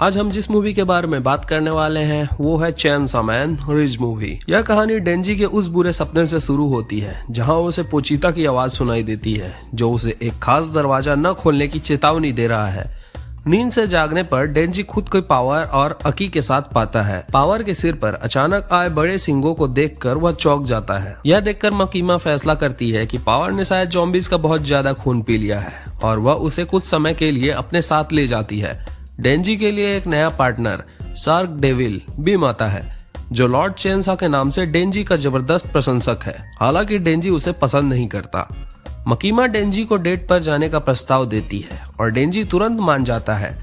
आज हम जिस मूवी के बारे में बात करने वाले हैं वो है चेनसॉ मैन रिज मूवी। यह कहानी डेंजी के उस बुरे सपने से शुरू होती है जहां उसे पोचीता की आवाज सुनाई देती है जो उसे एक खास दरवाजा न खोलने की चेतावनी दे रहा है। नींद से जागने पर डेंजी खुद को पावर और अकी के साथ पाता है। पावर के सिर पर अचानक आए बड़े सिंगों को देखकर वह चौंक जाता है। यह देखकर मकीमा फैसला करती है कि पावर ने शायद ज़ॉम्बीज़ का बहुत ज्यादा खून पी लिया है और वह उसे कुछ समय के लिए अपने साथ ले जाती है। डेंजी के लिए एक नया पार्टनर शार्क डेविल बीम आता है जो लॉर्ड चेनसॉ के नाम से डेंजी का जबरदस्त प्रशंसक है। हालांकि डेंजी उसे पसंद नहीं करता। मकीमा डेंजी को डेट पर जाने का प्रस्ताव देती है और डेंजी तुरंत मान जाता है।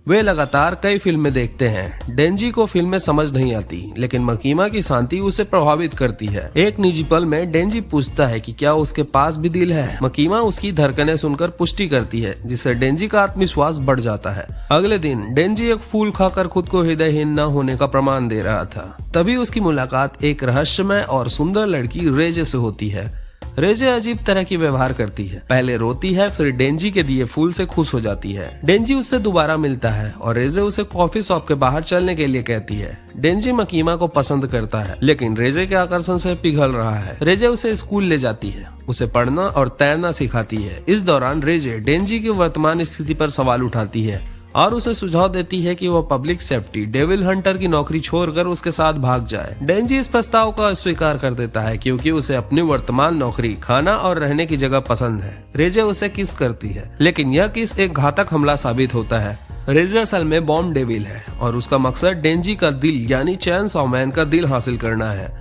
वे लगातार कई फिल्में देखते हैं। डेंजी को फिल्में समझ नहीं आती लेकिन मकीमा की शांति उसे प्रभावित करती है। एक निजी पल में डेंजी पूछता है कि क्या उसके पास भी दिल है। मकीमा उसकी धड़कनें सुनकर पुष्टि करती है जिससे डेंजी का आत्मविश्वास बढ़ जाता है। अगले दिन डेंजी एक फूल खाकर खुद को हृदयहीन न होने का प्रमाण दे रहा था। तभी उसकी मुलाकात एक रहस्यमय और सुंदर लड़की रेजे से होती है। रेजे अजीब तरह की व्यवहार करती है। पहले रोती है फिर डेंजी के दिए फूल से खुश हो जाती है। डेंजी उससे दोबारा मिलता है और रेजे उसे कॉफी शॉप के बाहर चलने के लिए कहती है। डेंजी मकीमा को पसंद करता है लेकिन रेजे के आकर्षण से पिघल रहा है। रेजे उसे स्कूल ले जाती है, उसे पढ़ना और तैरना सिखाती है। इस दौरान रेजे डेंजी की वर्तमान स्थिति पर सवाल उठाती है और उसे सुझाव देती है कि वह पब्लिक सेफ्टी डेविल हंटर की नौकरी छोड़कर उसके साथ भाग जाए। डेंजी इस प्रस्ताव को अस्वीकार कर देता है क्योंकि उसे अपनी वर्तमान नौकरी, खाना और रहने की जगह पसंद है। रेजे उसे किस करती है लेकिन यह किस एक घातक हमला साबित होता है। रेजे असल में बॉम्ब डेविल है और उसका मकसद डेंजी का दिल यानी चेनसॉ मैन का दिल हासिल करना है।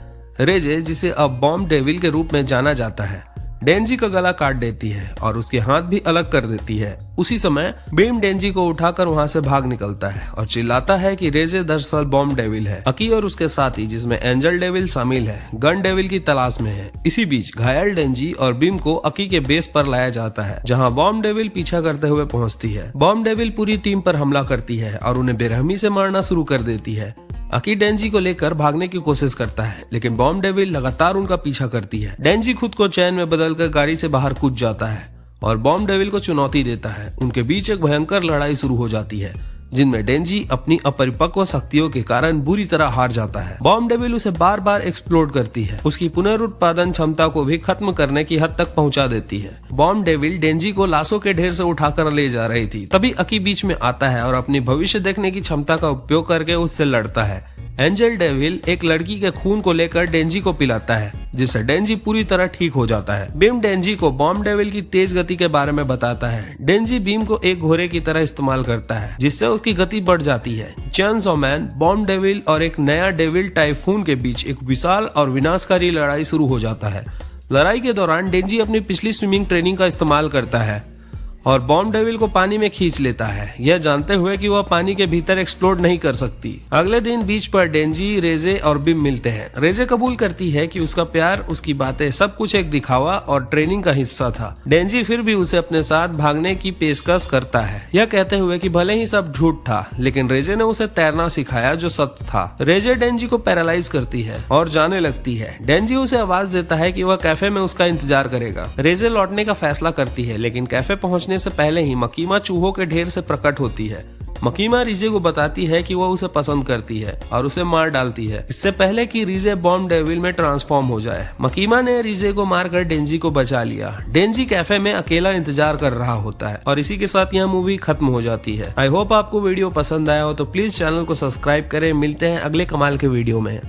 रेजे, जिसे अब बॉम्ब डेविल के रूप में जाना जाता है, डेंजी का गला काट देती है और उसके हाथ भी अलग कर देती है। उसी समय बीम डेंजी को उठाकर वहां से भाग निकलता है और चिल्लाता है कि रेजे दरअसल बॉम्ब डेविल है। अकी और उसके साथी जिसमें एंजल डेविल शामिल है गन डेविल की तलाश में है। इसी बीच घायल डेंजी और बीम को अकी के बेस पर लाया जाता है जहां बॉम्ब डेविल पीछा करते हुए पहुंचती है। बॉम्ब डेविल पूरी टीम पर हमला करती है और उन्हें बेरहमी से मारना शुरू कर देती है। अकी डेंजी को लेकर भागने की कोशिश करता है लेकिन बॉम्ब डेविल लगातार उनका पीछा करती है। डेंजी खुद को चैन में बदलकर गाड़ी से बाहर कूद जाता है और बॉम्ब डेविल को चुनौती देता है। उनके बीच एक भयंकर लड़ाई शुरू हो जाती है जिनमें डेंजी अपनी अपरिपक्व शक्तियों के कारण बुरी तरह हार जाता है। बॉम्ब डेविल उसे बार बार एक्सप्लोड करती है, उसकी पुनरुत्पादन क्षमता को भी खत्म करने की हद तक पहुंचा देती है। बॉम्ब डेविल डेंजी को लाशों के ढेर से उठाकर ले जा रही थी। तभी अकी बीच में आता है और अपनी भविष्य देखने की क्षमता का उपयोग करके उससे लड़ता है। एंजल डेविल एक लड़की के खून को लेकर डेंजी को पिलाता है जिससे डेंजी पूरी तरह ठीक हो जाता है। बीम डेंजी को बॉम्ब डेविल की तेज गति के बारे में बताता है। डेंजी बीम को एक घोड़े की तरह इस्तेमाल करता है जिससे उसकी गति बढ़ जाती है। चेनसॉ मैन, बॉम्ब डेविल और एक नया डेविल टाइफून के बीच एक विशाल और विनाशकारी लड़ाई शुरू हो जाता है। लड़ाई के दौरान डेंजी अपनी पिछली स्विमिंग ट्रेनिंग का इस्तेमाल करता है और बॉम्ब डेविल को पानी में खींच लेता है, यह जानते हुए कि वह पानी के भीतर एक्सप्लोड नहीं कर सकती। अगले दिन बीच पर डेंजी, रेजे और बिम मिलते हैं। रेजे कबूल करती है कि उसका प्यार, उसकी बातें सब कुछ एक दिखावा और ट्रेनिंग का हिस्सा था। डेंजी फिर भी उसे अपने साथ भागने की पेशकश करता है, यह कहते हुए कि भले ही सब झूठ था लेकिन रेजे ने उसे तैरना सिखाया जो सच था। रेजे डेंजी को पैरालाइज करती है और जाने लगती है। डेंजी उसे आवाज देता है कि वह कैफे में उसका इंतजार करेगा। रेजे लौटने का फैसला करती है लेकिन कैफे पहुंचने से पहले ही मकीमा चूहों के ढेर से प्रकट होती है। मकीमा रीजे को बताती है कि वह उसे पसंद करती है और उसे मार डालती है इससे पहले कि रीजे बॉम्ब डेविल में ट्रांसफॉर्म हो जाए। मकीमा ने रीजे को मारकर डेंजी को बचा लिया। डेंजी कैफे में अकेला इंतजार कर रहा होता है और इसी के साथ यह मूवी खत्म हो जाती है। आई होप आपको वीडियो पसंद आया हो तो प्लीज चैनल को सब्सक्राइब करें। मिलते हैं अगले कमाल के वीडियो में।